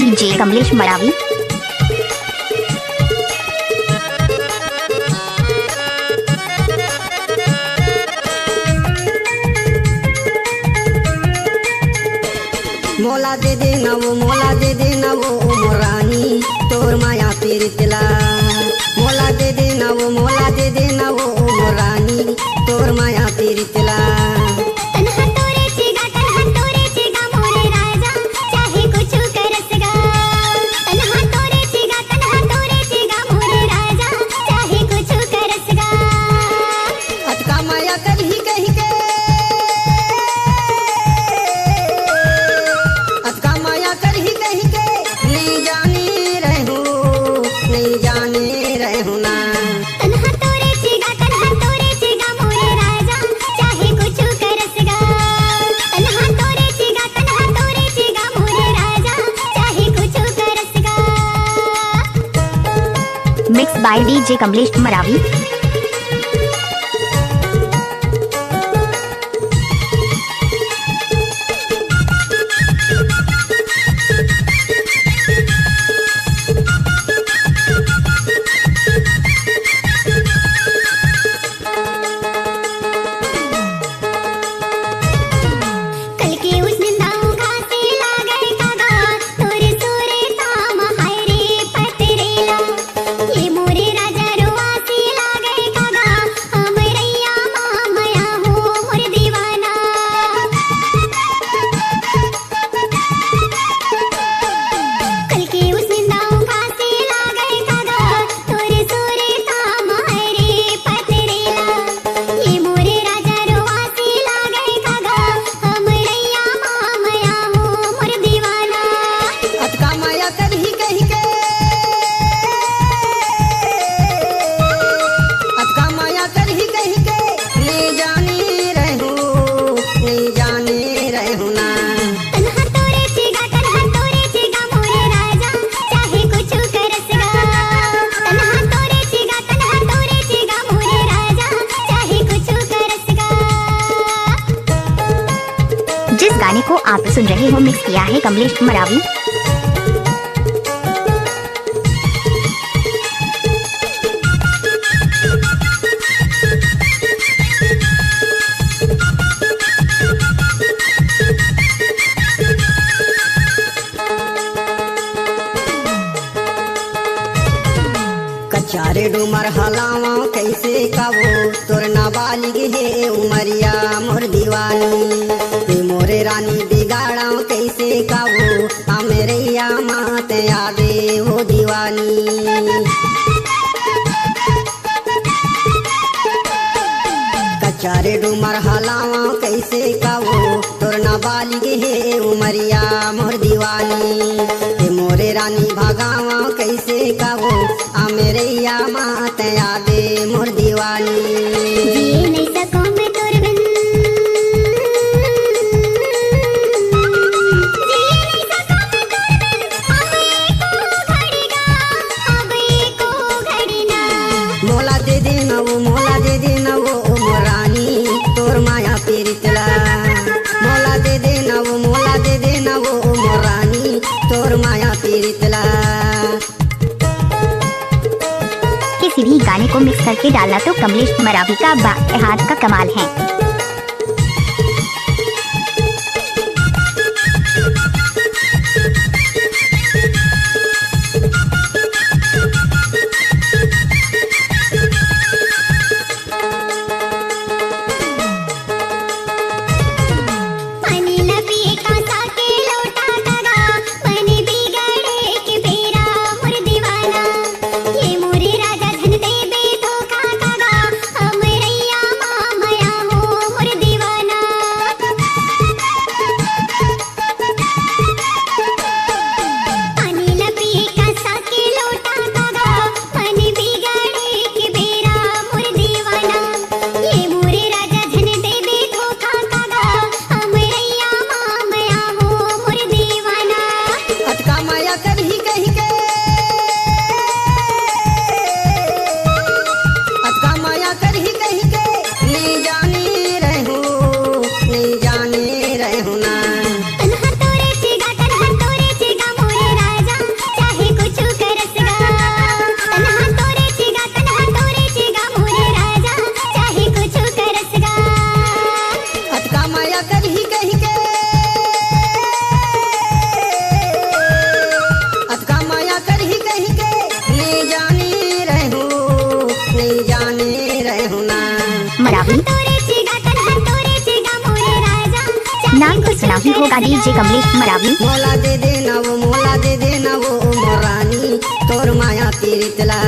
DJ Kamlesh Maravi. मोला दे देना वो, मोला दे देना वो मोरानी तोर माया पीरितला। मोला दे देना वो, मोला दे देना वो मोरानी तोर माया पीरितला। Mix by DJ Kamlesh Marawi. जिस गाने को आप सुन रहे हो मिक्स किया है कमलेश मरावी। कचारे डूमर हलावा कैसे काबो तोर नाबालिग है उमरिया मोर दीवानी। मोरे रानी बिगाड़ा कैसे काबो अमेरिया मात यादे हो दीवानी। कचारे डूमर हलावा कैसे काबो तोर नाबालिग है उमरिया मोर दीवानी। मोरे रानी भगावा कैसे काबो अमेरिया मात यादे मोर दीवानी। मोला दे देना वो, मोला दे देना वो मोरानी तोर माया पीरितला। मोला दे देना वो, मोला दे देना वो मोरानी तोर माया पीरितला। किसी भी गाने को मिक्स करके डालना तो कमलेश मरावी का बाएं हाथ का कमाल है। जाने रहे हो ना। हुना मरावी नाम तो सुना ही होगा डीजे कमलेश मरावी। मोला दे देना वो मोला दे देना वो मोरानी तोर माया तीरतला